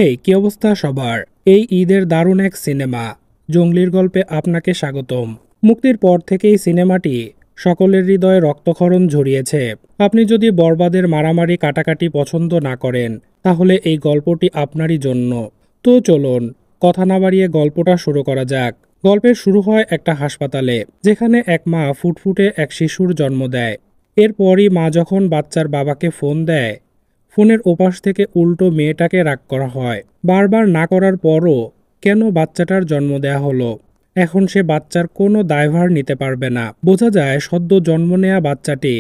হেই, কি অবস্থা সবার? এই ঈদের দারুণ এক সিনেমা জঙ্গলির গল্পে আপনাকে স্বাগতম। মুক্তির পর থেকেই সিনেমাটি সকলের হৃদয়ে রক্তক্ষরণ ঝরিয়েছে। আপনি যদি বরবাদের মারামারি কাটাকাটি পছন্দ না করেন, তাহলে এই গল্পটি আপনারই জন্য। তো চলুন কথা না বাড়িয়ে গল্পটা শুরু করা যাক। গল্পের শুরু হয় একটা হাসপাতালে, যেখানে এক মা ফুটফুটে এক শিশুর জন্ম দেয়। এরপরই মা যখন বাচ্চার বাবাকে ফোন দেয়, ফোনের ওপাশ থেকে উল্টো মেয়েটাকে রাগ করা হয়। বারবার না করার পরও কেন বাচ্চাটার জন্ম দেয়া হলো? এখন সে বাচ্চার কোনো দায়ভার নিতে পারবে না। বোঝা যায় সদ্য জন্ম নেয়া বাচ্চাটি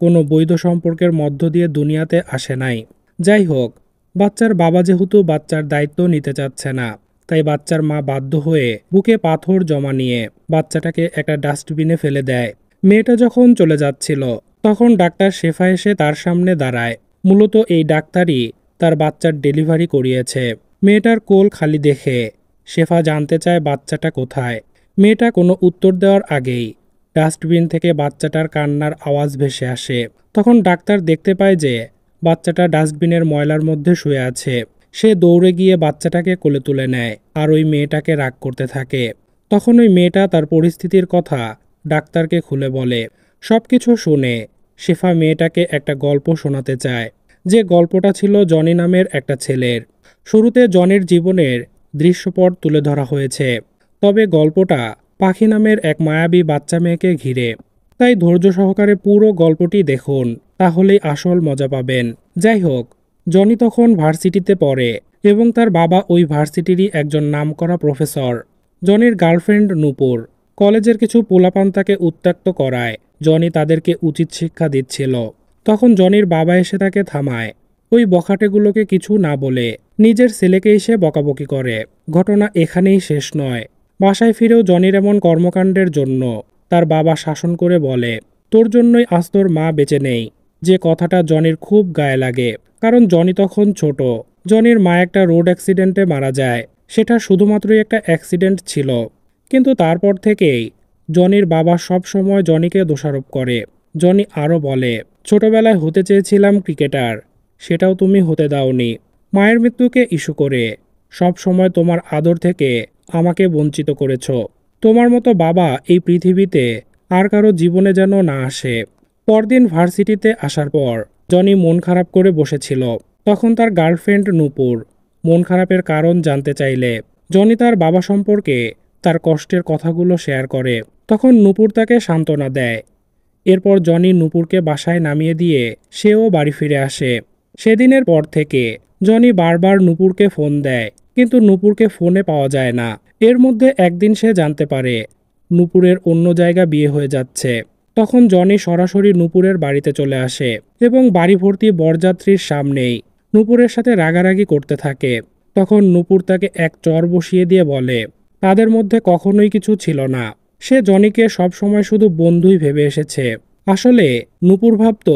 কোনো বৈধ সম্পর্কের মধ্য দিয়ে দুনিয়াতে আসে নাই। যাই হোক, বাচ্চার বাবা যেহেতু বাচ্চার দায়িত্ব নিতে চাচ্ছে না, তাই বাচ্চার মা বাধ্য হয়ে বুকে পাথর জমা নিয়ে বাচ্চাটাকে একটা ডাস্টবিনে ফেলে দেয়। মেয়েটা যখন চলে যাচ্ছিল, তখন ডাক্তার শেফা এসে তার সামনে দাঁড়ায়। মূলত এই ডাক্তারই তার বাচ্চার ডেলিভারি করিয়েছে। মেয়েটার কোল খালি দেখে শেফা জানতে চায় বাচ্চাটা কোথায়। মেয়েটা কোনো উত্তর দেওয়ার আগেই ডাস্টবিন থেকে বাচ্চাটার কান্নার আওয়াজ ভেসে আসে। তখন ডাক্তার দেখতে পায় যে বাচ্চাটা ডাস্টবিনের ময়লার মধ্যে শুয়ে আছে। সে দৌড়ে গিয়ে বাচ্চাটাকে কোলে তুলে নেয় আর ওই মেয়েটাকে রাগ করতে থাকে। তখন ওই মেয়েটা তার পরিস্থিতির কথা ডাক্তারকে খুলে বলে। সবকিছু শুনে শেফা মেয়েটাকে একটা গল্প শোনাতে চায়, যে গল্পটা ছিল জনি নামের একটা ছেলের। শুরুতে জনির জীবনের দৃশ্যপট তুলে ধরা হয়েছে, তবে গল্পটা পাখি নামের এক মায়াবী বাচ্চা মেয়েকে ঘিরে। তাই ধৈর্য সহকারে পুরো গল্পটি দেখুন, তাহলেই আসল মজা পাবেন। যাই হোক, জনি তখন ভার্সিটিতে পড়ে এবং তার বাবা ওই ভার্সিটিরই একজন নামকরা প্রফেসর। জনির গার্লফ্রেন্ড নূপুর কলেজের কিছু পোলাপান তাকে উত্ত্যক্ত করায়। জনি তাদেরকে উচিত শিক্ষা দিচ্ছিল। তখন জনির বাবা এসে তাকে থামায়। ওই বখাটেগুলোকে কিছু না বলে নিজের ছেলেকে এসে বকাবকি করে। ঘটনা এখানেই শেষ নয়। বাসায় ফিরেও জনির এমন কর্মকাণ্ডের জন্য তার বাবা শাসন করে বলে, তোর জন্যই আজ তোর মা বেঁচে নেই। যে কথাটা জনির খুব গায়ে লাগে, কারণ জনি তখন ছোট। জনির মা একটা রোড অ্যাক্সিডেন্টে মারা যায়। সেটা শুধুমাত্রই একটা অ্যাক্সিডেন্ট ছিল, কিন্তু তারপর থেকেই জনির বাবা সব সময় জনিকে দোষারোপ করে। জনি আরও বলে, ছোটবেলায় হতে চেয়েছিলাম ক্রিকেটার, সেটাও তুমি হতে দাওনি। মায়ের মৃত্যুকে ইস্যু করে সব সময় তোমার আদর থেকে আমাকে বঞ্চিত করেছ। তোমার মতো বাবা এই পৃথিবীতে আর কারো জীবনে যেন না আসে। পরদিন ভার্সিটিতে আসার পর জনি মন খারাপ করে বসেছিল। তখন তার গার্লফ্রেন্ড নূপুর মন খারাপের কারণ জানতে চাইলে জনি তার বাবা সম্পর্কে তার কষ্টের কথাগুলো শেয়ার করে। তখন নূপুর তাকে সান্ত্বনা দেয়। এরপর জনি নূপুরকে বাসায় নামিয়ে দিয়ে সেও বাড়ি ফিরে আসে। সেদিনের পর থেকে জনি বারবার নূপুরকে ফোন দেয়, কিন্তু নূপুরকে ফোনে পাওয়া যায় না। এর মধ্যে একদিন সে জানতে পারে নূপুরের অন্য জায়গা বিয়ে হয়ে যাচ্ছে। তখন জনি সরাসরি নূপুরের বাড়িতে চলে আসে এবং বাড়ি ভর্তি বরযাত্রীর সামনেই নূপুরের সাথে রাগারাগি করতে থাকে। তখন নূপুর তাকে এক চর বসিয়ে দিয়ে বলে, তাদের মধ্যে কখনোই কিছু ছিল না। সে জনিকে সবসময় শুধু বন্ধুই ভেবে এসেছে। আসলে নূপুর ভাবত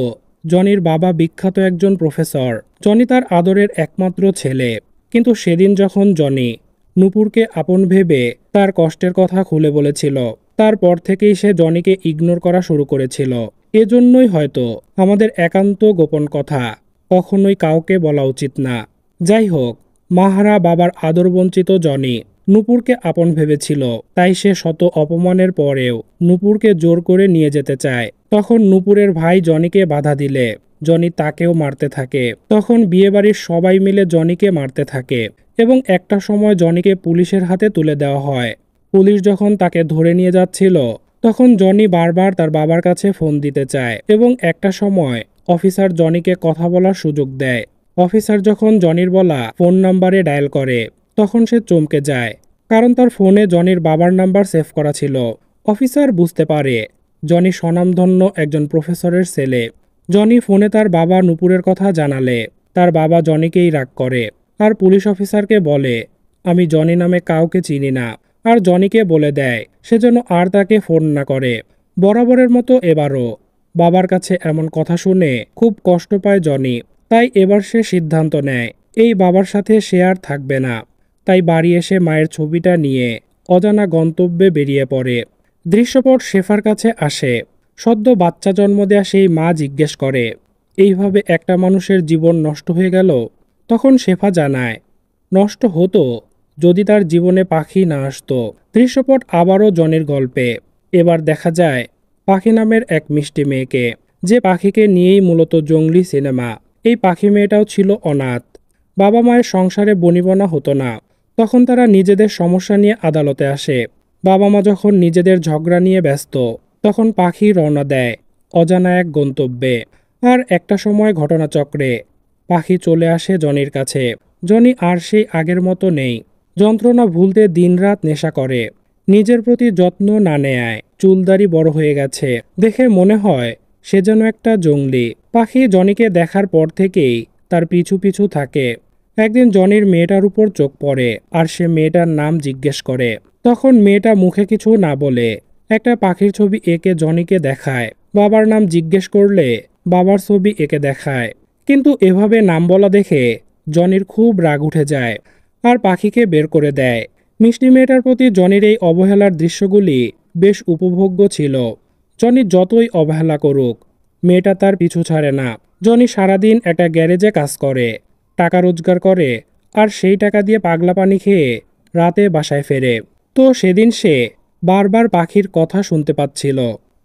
জনির বাবা বিখ্যাত একজন প্রফেসর, জনি তার আদরের একমাত্র ছেলে। কিন্তু সেদিন যখন জনি নূপুরকে আপন ভেবে তার কষ্টের কথা খুলে বলেছিল, তারপর থেকেই সে জনিকে ইগনোর করা শুরু করেছিল। এজন্যই হয়তো আমাদের একান্ত গোপন কথা কখনোই কাউকে বলা উচিত না। যাই হোক, মাহারা বাবার আদরবঞ্চিত জনি নূপুরকে আপন ভেবেছিল, তাই সে শত অপমানের পরেও নূপুরকে জোর করে নিয়ে যেতে চায়। তখন নূপুরের ভাই জনিকে বাধা দিলে জনি তাকেও মারতে থাকে। তখন বিয়েবাড়ির সবাই মিলে জনিকে মারতে থাকে এবং একটা সময় জনিকে পুলিশের হাতে তুলে দেওয়া হয়। পুলিশ যখন তাকে ধরে নিয়ে যাচ্ছিল, তখন জনি বারবার তার বাবার কাছে ফোন দিতে চায় এবং একটা সময় অফিসার জনিকে কথা বলার সুযোগ দেয়। অফিসার যখন জনির বলা ফোন নাম্বারে ডায়াল করে, তখন সে চমকে যায়, কারণ তার ফোনে জনির বাবার নাম্বার সেভ করা ছিল। অফিসার বুঝতে পারে জনি স্বনামধন্য একজন প্রফেসরের ছেলে। জনি ফোনে তার বাবা নূপুরের কথা জানালে তার বাবা জনিকেই রাগ করে আর পুলিশ অফিসারকে বলে, আমি জনি নামে কাউকে চিনি না, আর জনিকে বলে দেয় সে যেন আর তাকে ফোন না করে। বরাবরের মতো এবারও বাবার কাছে এমন কথা শুনে খুব কষ্ট পায় জনি। তাই এবার সে সিদ্ধান্ত নেয় এই বাবার সাথে সে আর থাকবে না। তাই বাড়ি এসে মায়ের ছবিটা নিয়ে অজানা গন্তব্যে বেরিয়ে পড়ে। দৃশ্যপট শেফার কাছে আসে। সদ্য বাচ্চা জন্ম দেয়া সেই মা জিজ্ঞেস করে, এইভাবে একটা মানুষের জীবন নষ্ট হয়ে গেল? তখন শেফা জানায়, নষ্ট হতো যদি তার জীবনে পাখি না আসতো। দৃশ্যপট আবারও জনির গল্পে। এবার দেখা যায় পাখি নামের এক মিষ্টি মেয়েকে, যে পাখিকে নিয়েই মূলত জংলি সিনেমা। এই পাখি মেয়েটাও ছিল অনাথ। বাবা মায়ের সংসারে বনিবনা হতো না। তখন তারা নিজেদের সমস্যা নিয়ে আদালতে আসে। বাবা মা যখন নিজেদের ঝগড়া নিয়ে ব্যস্ত, তখন পাখি রওনা দেয় অজানা এক গন্তব্যে। আর একটা সময় ঘটনাচক্রে পাখি চলে আসে জনির কাছে। জনি আর সেই আগের মতো নেই। যন্ত্রণা ভুলতে দিনরাত নেশা করে, নিজের প্রতি যত্ন না নেয়, চুলদারি বড় হয়ে গেছে। দেখে মনে হয় সে যেন একটা জংলি। পাখি জনিকে দেখার পর থেকেই তার পিছু পিছু থাকে। একদিন জনির মেয়েটার উপর চোখ পড়ে, আর সে মেয়েটার নাম জিজ্ঞেস করে। তখন মেয়েটা মুখে কিছু না বলে একটা পাখির ছবি এঁকে জনিকে দেখায়। বাবার নাম জিজ্ঞেস করলে বাবার ছবি এঁকে দেখায়। কিন্তু এভাবে নাম বলা দেখে জনির খুব রাগ উঠে যায়, আর পাখিকে বের করে দেয়। মিষ্টি মেয়েটার প্রতি জনির এই অবহেলার দৃশ্যগুলি বেশ উপভোগ্য ছিল। জনি যতই অবহেলা করুক, মেয়েটা তার পিছু ছাড়ে না। জনি সারাদিন একটা গ্যারেজে কাজ করে, টাকা রোজগার করে, আর সেই টাকা দিয়ে পাগলা পানি খেয়ে রাতে বাসায় ফেরে। তো সেদিন সে বারবার পাখির কথা শুনতে পাচ্ছিল।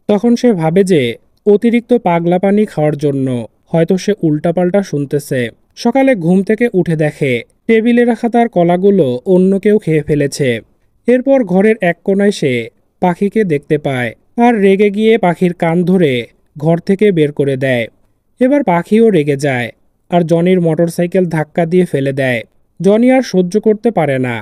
তখন সে ভাবে যে অতিরিক্ত পাগলা পানি খাওয়ার জন্য হয়তো সে উল্টাপাল্টা শুনতেছে। সকালে ঘুম থেকে উঠে দেখে টেবিলে রাখা তার কলাগুলো অন্য কেউ খেয়ে ফেলেছে। এরপর ঘরের এক কোণায় সে পাখিকে দেখতে পায়, আর রেগে গিয়ে পাখির কান ধরে ঘর থেকে বের করে দেয়। এবার পাখিও রেগে যায়, আর জনির মোটরসাইকেল ধাক্কা দিয়ে ফেলে দেয়। জনি আর সহ্য করতে পারে না,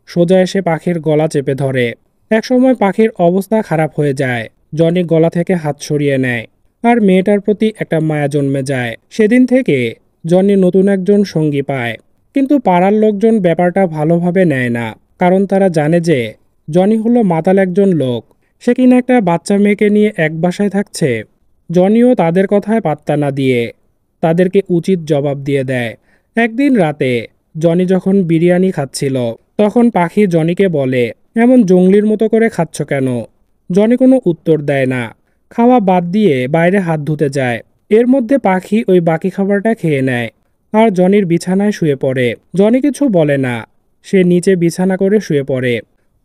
সোজা এসে পাখির গলা চেপে ধরে। একসময় পাখির অবস্থা খারাপ হয়ে যায়। জনি গলা থেকে হাত সরিয়ে নেয়, আর মেয়েটার প্রতি একটা মায়া জন্মে যায়। সেদিন থেকে জনি নতুন একজন সঙ্গী পায়। কিন্তু পাড়ার লোকজন ব্যাপারটা ভালোভাবে নেয় না, কারণ তারা জানে যে জনি হলো মাতাল একজন লোক। সে কিনা একটা বাচ্চা মেয়েকে নিয়ে এক বাসায় থাকছে। জনিও তাদের কথায় পাত্তা না দিয়ে তাদেরকে উচিত জবাব দিয়ে দেয়। একদিন রাতে জনি যখন বিরিয়ানি খাচ্ছিল, তখন পাখি জনিকে বলে, এমন জংলির মতো করে খাচ্ছ কেন? জনি কোনো উত্তর দেয় না, খাওয়া বাদ দিয়ে বাইরে হাত ধুতে যায়। এর মধ্যে পাখি ওই বাকি খাবারটা খেয়ে নেয়, আর জনির বিছানায় শুয়ে পড়ে। জনি কিছু বলে না, সে নিচে বিছানা করে শুয়ে পড়ে।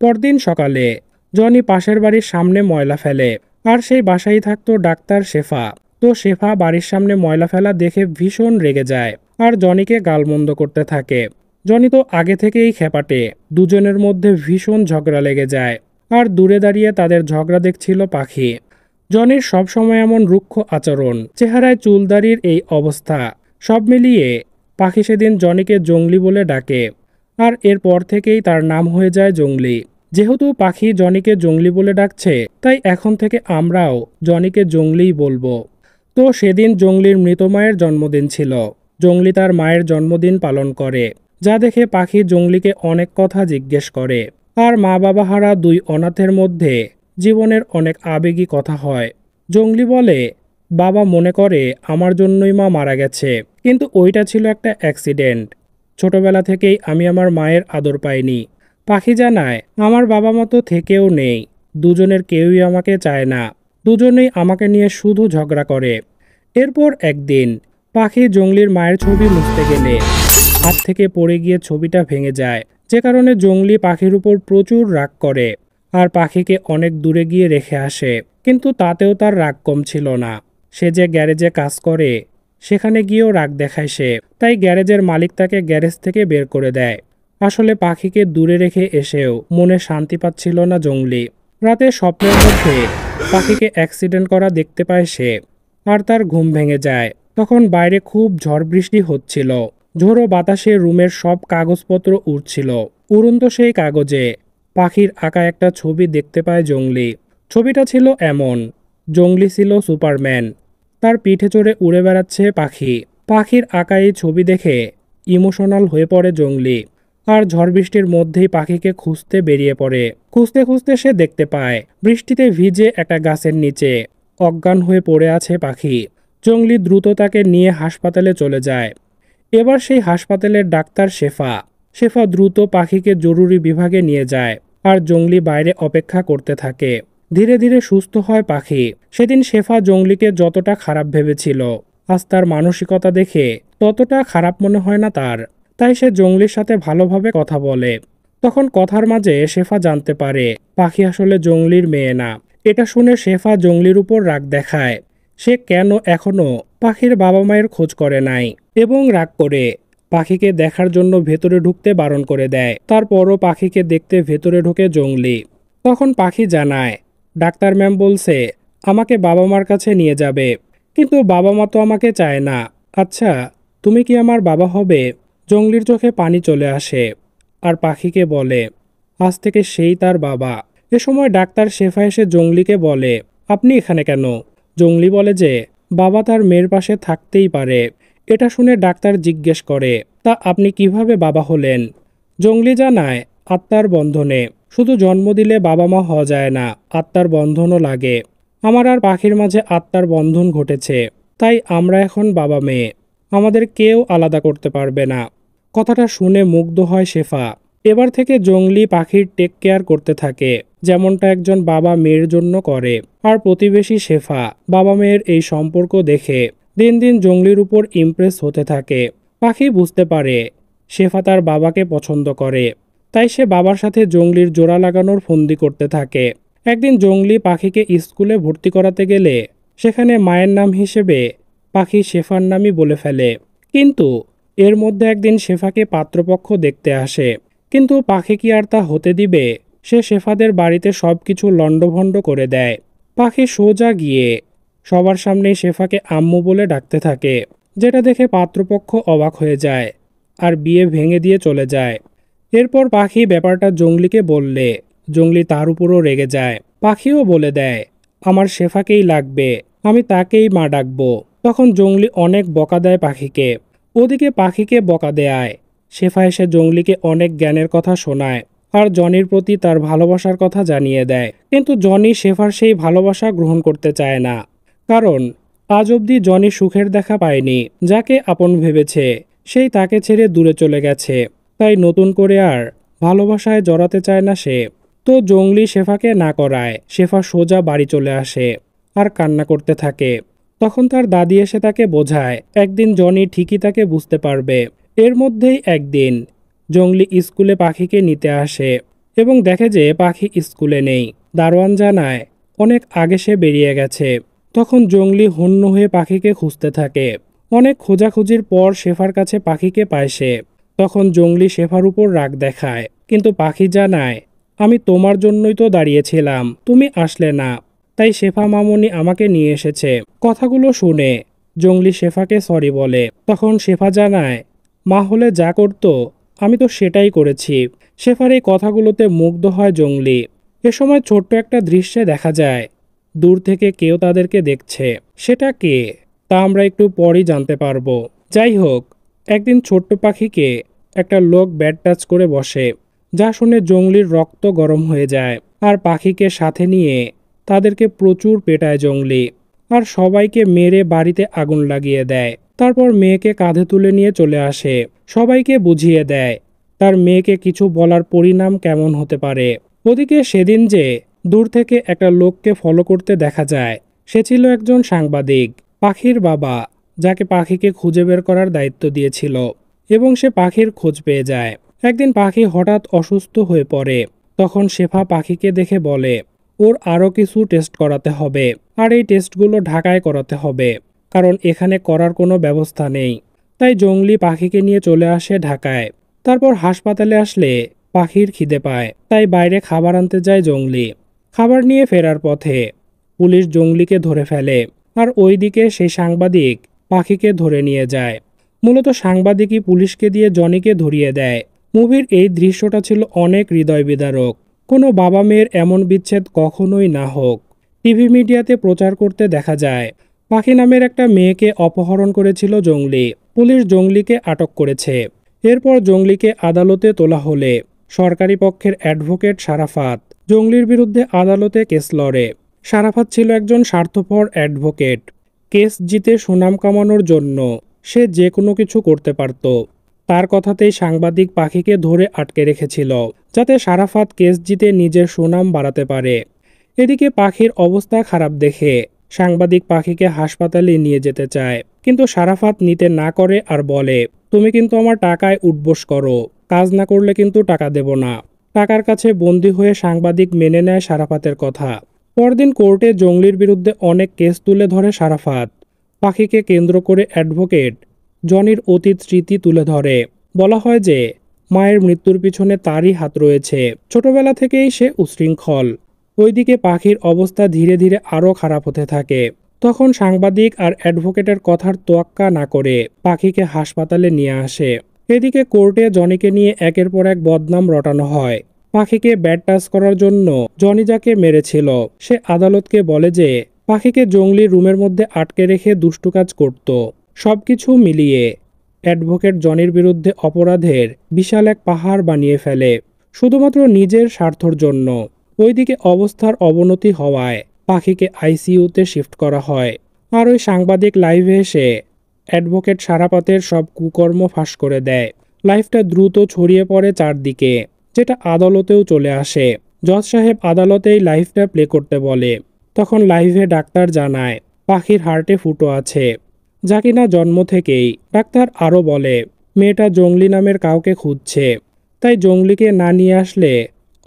পরদিন সকালে জনি পাশের বাড়ির সামনে ময়লা ফেলে, আর সেই বাসায় থাকতো ডাক্তার শেফা। তো শেফা বাড়ির সামনে ময়লা ফেলা দেখে ভীষণ রেগে যায়, আর জনিকে গালমন্দ করতে থাকে। জনি তো আগে থেকেই খেপাটে। দুজনের মধ্যে ভীষণ ঝগড়া লেগে যায়, আর দূরে দাঁড়িয়ে তাদের ঝগড়া দেখছিল পাখি। জনির সবসময় এমন রুক্ষ আচরণ, চেহারায় চুলদারির এই অবস্থা, সব মিলিয়ে পাখি সেদিন জনিকে জংলি বলে ডাকে। আর এরপর থেকেই তার নাম হয়ে যায় জংলি। যেহেতু পাখি জনিকে জংলি বলে ডাকছে, তাই এখন থেকে আমরাও জনিকে জংলিই বলবো। তো সেদিন জংলির মৃত মায়ের জন্মদিন ছিল। জংলি তার মায়ের জন্মদিন পালন করে, যা দেখে পাখি জংলিকে অনেক কথা জিজ্ঞেস করে। আর মা বাবা হারা দুই অনাথের মধ্যে জীবনের অনেক আবেগী কথা হয়। জংলি বলে, বাবা মনে করে আমার জন্যই মা মারা গেছে, কিন্তু ওইটা ছিল একটা অ্যাক্সিডেন্ট। ছোটবেলা থেকেই আমি আমার মায়ের আদর পাইনি। পাখি জানায়, আমার বাবা মা তো থেকেও নেই, দুজনের কেউই আমাকে চায় না, দুজনেই আমাকে নিয়ে শুধু ঝগড়া করে। এরপর একদিন পাখি জংলির মায়ের ছবি মুছতে গেলে হাত থেকে পড়ে গিয়ে ছবিটা ভেঙে যায়, যে কারণে জংলি পাখির উপর প্রচুর রাগ করে, আর পাখিকে অনেক দূরে গিয়ে রেখে আসে। কিন্তু তাতেও তার রাগ কম ছিল না। সে যে গ্যারেজে কাজ করে, সেখানে গিয়েও রাগ দেখায় সে। তাই গ্যারেজের মালিক তাকে গ্যারেজ থেকে বের করে দেয়। আসলে পাখিকে দূরে রেখে এসেও মনে শান্তি পাচ্ছিল না জংলি। রাতে স্বপ্নের মধ্যে পাখিকে অ্যাক্সিডেন্ট করা দেখতে পায় সে, আর তার ঘুম ভেঙে যায়। তখন বাইরে খুব ঝড় বৃষ্টি হচ্ছিল। ঝোড়ো বাতাসে রুমের সব কাগজপত্র উড়ছিল। উড়ন্ত সেই কাগজে পাখির আঁকা একটা ছবি দেখতে পায় জংলি। ছবিটা ছিল এমন, জংলি ছিল সুপারম্যান, তার পিঠে চড়ে উড়ে বেড়াচ্ছে পাখি। পাখির আঁকা এই ছবি দেখে ইমোশনাল হয়ে পড়ে জংলি, আর ঝড় বৃষ্টির মধ্যেই পাখিকে খুঁজতে বেরিয়ে পড়ে। খুঁজতে খুঁজতে সে দেখতে পায় বৃষ্টিতে ভিজে একটা গাছের নিচে অজ্ঞান হয়ে পড়ে আছে পাখি। জংলি দ্রুত তাকে নিয়ে হাসপাতালে চলে যায়। এবার সেই হাসপাতালের ডাক্তার শেফা। শেফা দ্রুত পাখিকে জরুরি বিভাগে নিয়ে যায়, আর জংলি বাইরে অপেক্ষা করতে থাকে। ধীরে ধীরে সুস্থ হয় পাখি। সেদিন শেফা জংলিকে যতটা খারাপ ভেবেছিল, আজ তার মানসিকতা দেখে ততটা খারাপ মনে হয় না তার। তাই সে জংলির সাথে ভালোভাবে কথা বলে। তখন কথার মাঝে শেফা জানতে পারে পাখি আসলে জংলির মেয়ে না। এটা শুনে শেফা জংলির উপর রাগ দেখায়। সে কেন এখনো পাখির বাবা মায়ের খোঁজ করে নাই এবং রাগ করে পাখিকে দেখার জন্য ভেতরে ঢুকতে বারণ করে দেয়। তারপরও পাখিকে দেখতে ভেতরে ঢোকে জংলি। তখন পাখি জানায়, ডাক্তার ম্যাম বলছে আমাকে বাবা মার কাছে নিয়ে যাবে, কিন্তু বাবা মা তো আমাকে চায় না। আচ্ছা, তুমি কি আমার বাবা হবে? জংলির চোখে পানি চলে আসে আর পাখিকে বলে আজ থেকে সেই তার বাবা। এ সময় ডাক্তার শেফা এসে জংলিকে বলে, আপনি এখানে কেন? জংলি বলে যে বাবা তার মেয়ের পাশে থাকতেই পারে। এটা শুনে ডাক্তার জিজ্ঞেস করে, তা আপনি কিভাবে বাবা হলেন? জংলি জানায়, আত্মার বন্ধনে। শুধু জন্ম দিলে বাবা মা হওয়া যায় না, আত্মার বন্ধনও লাগে। আমার আর পাখির মাঝে আত্মার বন্ধন ঘটেছে, তাই আমরা এখন বাবা মেয়ে। আমাদের কেউ আলাদা করতে পারবে না। কথাটা শুনে মুগ্ধ হয় শেফা। এবার থেকে জংলি পাখির টেক কেয়ার করতে থাকে, যেমনটা একজন বাবা মেয়ের জন্য করে। আর প্রতিবেশী শেফা বাবা মেয়ের এই সম্পর্ক দেখে দিন দিন জংলির উপর ইমপ্রেস হতে থাকে। পাখি বুঝতে পারে শেফা তার বাবাকে পছন্দ করে, তাই সে বাবার সাথে জংলির জোড়া লাগানোর ফন্দি করতে থাকে। একদিন জংলি পাখিকে স্কুলে ভর্তি করাতে গেলে সেখানে মায়ের নাম হিসেবে পাখি শেফার নামই বলে ফেলে। কিন্তু এর মধ্যে একদিন শেফাকে পাত্রপক্ষ দেখতে আসে, কিন্তু পাখি কি আর তা হতে দিবে? সে শেফাদের বাড়িতে সবকিছু লণ্ডভণ্ড করে দেয়। পাখি সোজা গিয়ে সবার সামনেই শেফাকে আম্মু বলে ডাকতে থাকে, যেটা দেখে পাত্রপক্ষ অবাক হয়ে যায় আর বিয়ে ভেঙে দিয়ে চলে যায়। এরপর পাখি ব্যাপারটা জংলিকে বললে জংলি তার উপরও রেগে যায়। পাখিও বলে দেয়, আমার শেফাকেই লাগবে, আমি তাকেই মা ডাকবো। তখন জংলি অনেক বকা দেয় পাখিকে। ওদিকে পাখিকে বকা দেয় শেফা এসে জংলিকে অনেক জ্ঞানের কথা শোনায় আর জনির প্রতি তার ভালোবাসার কথা জানিয়ে দেয়। কিন্তু জনি শেফার সেই ভালোবাসা গ্রহণ করতে চায় না, কারণ আজ অবধি জনি সুখের দেখা পায়নি। যাকে আপন ভেবেছে সেই তাকে ছেড়ে দূরে চলে গেছে, তাই নতুন করে আর ভালোবাসায় জড়াতে চায় না সে। তো জংলি শেফাকে না করায় শেফা সোজা বাড়ি চলে আসে আর কান্না করতে থাকে। তখন তার দাদি এসে তাকে বোঝায় একদিন জনি ঠিকই তাকে বুঝতে পারবে। এর মধ্যেই একদিন জংলি স্কুলে পাখিকে নিতে আসে এবং দেখে যে পাখি স্কুলে নেই। দারোয়ান জানায় অনেক আগে সে বেরিয়ে গেছে। তখন জংলি হন্য হয়ে পাখিকে খুঁজতে থাকে। অনেক খোঁজাখুঁজির পর শেফার কাছে পাখিকে পায় সে। তখন জংলি শেফার উপর রাগ দেখায়, কিন্তু পাখি জানায় আমি তোমার জন্যই তো দাঁড়িয়েছিলাম, তুমি আসলে না, তাই শেফা মামুনি আমাকে নিয়ে এসেছে। কথাগুলো শুনে জংলি শেফাকে সরি বলে। তখন শেফা জানায় মা হলে যা করতো আমি তো সেটাই করেছি। শেফার এই কথাগুলোতে মুগ্ধ হয় জংলি। এ সময় ছোট্ট একটা দৃশ্যে দেখা যায় দূর থেকে কেউ তাদেরকে দেখছে। সেটা কে তা আমরা একটু পরই জানতে পারবো। যাই হোক, একদিন ছোট্ট পাখিকে একটা লোক ব্যাট টাচ করে বসে, যা শুনে জংলির রক্ত গরম হয়ে যায়। আর পাখিকে সাথে নিয়ে তাদেরকে প্রচুর পেটায় জংলি আর সবাইকে মেরে বাড়িতে আগুন লাগিয়ে দেয়। তারপর মেয়েকে কাঁধে তুলে নিয়ে চলে আসে, সবাইকে বুঝিয়ে দেয় তার মেয়েকে কিছু বলার পরিণাম কেমন হতে পারে। ওদিকে সেদিন যে দূর থেকে একটা লোককে ফলো করতে দেখা যায়, সে ছিল একজন সাংবাদিক, পাখির বাবা, যাকে পাখিকে খুঁজে বের করার দায়িত্ব দিয়েছিল এবং সে পাখির খোঁজ পেয়ে যায়। একদিন পাখি হঠাৎ অসুস্থ হয়ে পড়ে। তখন শেফা পাখিকে দেখে বলে ওর আরও কিছু টেস্ট করাতে হবে, আর এই টেস্টগুলো ঢাকায় করাতে হবে, কারণ এখানে করার কোনো ব্যবস্থা নেই। তাই জংলি পাখিকে নিয়ে চলে আসে ঢাকায়। তারপর হাসপাতালে আসলে পাখির খিদে পায়, তাই বাইরে খাবার আনতে যায় জংলি। খাবার নিয়ে ফেরার পথে পুলিশ জংলিকে ধরে ফেলে আর ওইদিকে সেই সাংবাদিক পাখিকে ধরে নিয়ে যায়। মূলত সাংবাদিকই পুলিশকে দিয়ে জনিকে ধরিয়ে দেয়। মুভির এই দৃশ্যটা ছিল অনেক হৃদয় বিদারক। কোনো বাবা মেয়ের এমন বিচ্ছেদ কখনোই না হোক। টিভি মিডিয়াতে প্রচার করতে দেখা যায় পাখি নামের একটা মেয়েকে অপহরণ করেছিল জংলি। পুলিশ জংলিকে আটক করেছে। এরপর জংলিকে আদালতে তোলা হলে সরকারি পক্ষের অ্যাডভোকেট সারাফাত জংলির বিরুদ্ধে আদালতে কেস লড়ে। সারাফাত ছিল একজন স্বার্থপর অ্যাডভোকেট। কেস জিতে সুনাম কামানোর জন্য সে যে কোনো কিছু করতে পারত। তার কথাতেই সাংবাদিক পাখিকে ধরে আটকে রেখেছিল, যাতে সারাফাত কেস জিতে নিজের সুনাম বাড়াতে পারে। এদিকে পাখির অবস্থা খারাপ দেখে সাংবাদিক পাখিকে হাসপাতালে নিয়ে যেতে চায়, কিন্তু সারাফাত নিতে না করে আর বলে, তুমি কিন্তু আমার টাকায় উঠবোস করো, কাজ না করলে কিন্তু টাকা দেব না। টাকার কাছে বন্দী হয়ে সাংবাদিক মেনে নেয় সারাফাতের কথা। পরদিন কোর্টে জঙ্গলির বিরুদ্ধে অনেক কেস তুলে ধরে সারাফাত। পাখিকে কেন্দ্র করে অ্যাডভোকেট জনির অতীত স্মৃতি তুলে ধরে। বলা হয় যে মায়ের মৃত্যুর পিছনে তারই হাত রয়েছে। ছোটবেলা থেকেই সে উচ্ছৃঙ্খল। ওইদিকে পাখির অবস্থা ধীরে ধীরে আরও খারাপ হতে থাকে। তখন সাংবাদিক আর অ্যাডভোকেটের কথার তোয়াক্কা না করে পাখিকে হাসপাতালে নিয়ে আসে। এদিকে কোর্টে জনিকে নিয়ে একের পর এক বদনাম রটানো হয়। পাখিকে ব্যাড টাচ করার জন্য জনি যাকে মেরেছিল সে আদালতকে বলে যে পাখিকে জঙ্গলি রুমের মধ্যে আটকে রেখে দুষ্টু কাজ করত। সবকিছু মিলিয়ে অ্যাডভোকেট জনির বিরুদ্ধে অপরাধের বিশাল এক পাহাড় বানিয়ে ফেলে, শুধুমাত্র নিজের স্বার্থর জন্য। ওইদিকে অবস্থার অবনতি হওয়ায় পাখিকে আইসিইউতে শিফট করা হয়। আর ওই সাংবাদিক লাইভে এসে অ্যাডভোকেট সারাপাতের সব কুকর্ম ফাঁস করে দেয়। লাইভটা দ্রুত ছড়িয়ে পড়ে চারদিকে, যেটা আদালতেও চলে আসে। জজ সাহেব আদালতেই লাইভটা প্লে করতে বলে। তখন লাইভে ডাক্তার জানায় পাখির হার্টে ফুটো আছে, যা কিনা জন্ম থেকেই। ডাক্তার আরও বলে মেয়েটা জঙ্গলি নামের কাউকে খুঁজছে, তাই জঙ্গলিকে না নিয়ে আসলে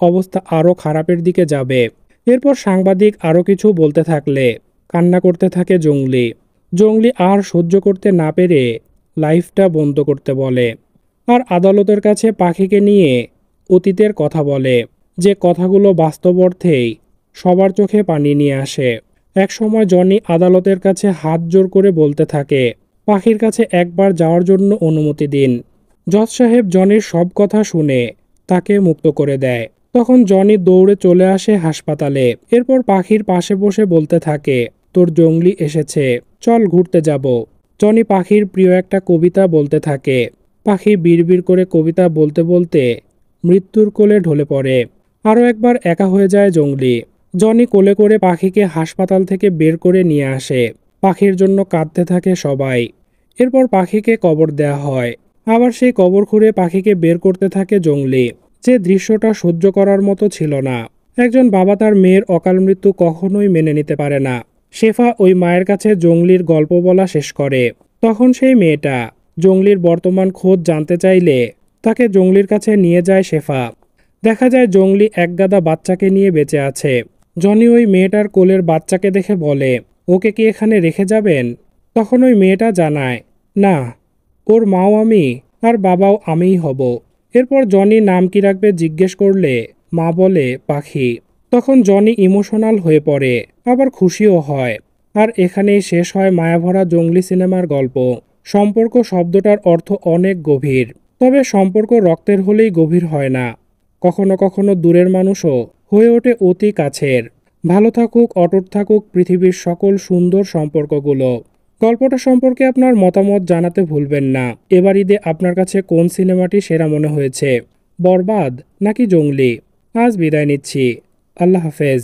অবস্থা আরও খারাপের দিকে যাবে। এরপর সাংবাদিক আরও কিছু বলতে থাকলে কান্না করতে থাকে জঙ্গলি। জঙ্গলি আর সহ্য করতে না পেরে লাইভটা বন্ধ করতে বলে আর আদালতের কাছে পাখিকে নিয়ে অতীতের কথা বলে, যে কথাগুলো বাস্তব অর্থেই সবার চোখে পানি নিয়ে আসে। একসময় জনি আদালতের কাছে হাত জোর করে বলতে থাকে, পাখির কাছে একবার যাওয়ার জন্য অনুমতি দিন। জজ সাহেব জনির সব কথা শুনে তাকে মুক্ত করে দেয়। তখন জনি দৌড়ে চলে আসে হাসপাতালে। এরপর পাখির পাশে বসে বলতে থাকে, তোর জঙ্গলি এসেছে, চল ঘুরতে যাব। জনি পাখির প্রিয় একটা কবিতা বলতে থাকে। পাখি বিড়বিড় করে কবিতা বলতে বলতে মৃত্যুর কোলে ঢলে পড়ে। আরও একবার একা হয়ে যায় জঙ্গলি। জনি কোলে করে পাখিকে হাসপাতাল থেকে বের করে নিয়ে আসে। পাখির জন্য কাঁদতে থাকে সবাই। এরপর পাখিকে কবর দেয়া হয়। আবার সেই কবর খুঁড়ে পাখিকে বের করতে থাকে জঙ্গলি। যে দৃশ্যটা সহ্য করার মতো ছিল না। একজন বাবা তার মেয়ের অকাল মৃত্যু কখনোই মেনে নিতে পারে না। শেফা ওই মায়ের কাছে জঙ্গলির গল্প বলা শেষ করে। তখন সেই মেয়েটা জঙ্গলির বর্তমান খোঁজ জানতে চাইলে তাকে জঙ্গলির কাছে নিয়ে যায় শেফা। দেখা যায় জঙ্গলি একগাদা বাচ্চাকে নিয়ে বেঁচে আছে। জনি ওই মেয়েটার কোলের বাচ্চাকে দেখে বলে, ওকে কি এখানে রেখে যাবেন? তখন ওই মেয়েটা জানায়, না, ওর মাও আমি আর বাবাও আমিই হব। এরপর জনি নাম কি রাখবে জিজ্ঞেস করলে মা বলে পাখি। তখন জনি ইমোশনাল হয়ে পড়ে, আবার খুশিও হয়। আর এখানেই শেষ হয় মায়াভরা জঙ্গলি সিনেমার গল্প। সম্পর্ক শব্দটার অর্থ অনেক গভীর, তবে সম্পর্ক রক্তের হলেই গভীর হয় না। কখনো কখনো দূরের মানুষও হয়ে ওঠে অতি কাছের। ভালো থাকুক, অটুট থাকুক পৃথিবীর সকল সুন্দর সম্পর্কগুলো। গল্পটা সম্পর্কে আপনার মতামত জানাতে ভুলবেন না। এবার ঈদে আপনার কাছে কোন সিনেমাটি সেরা মনে হয়েছে, বরবাদ নাকি জঙ্গলি? আজ বিদায় নিচ্ছি। আল্লাহ হাফেজ।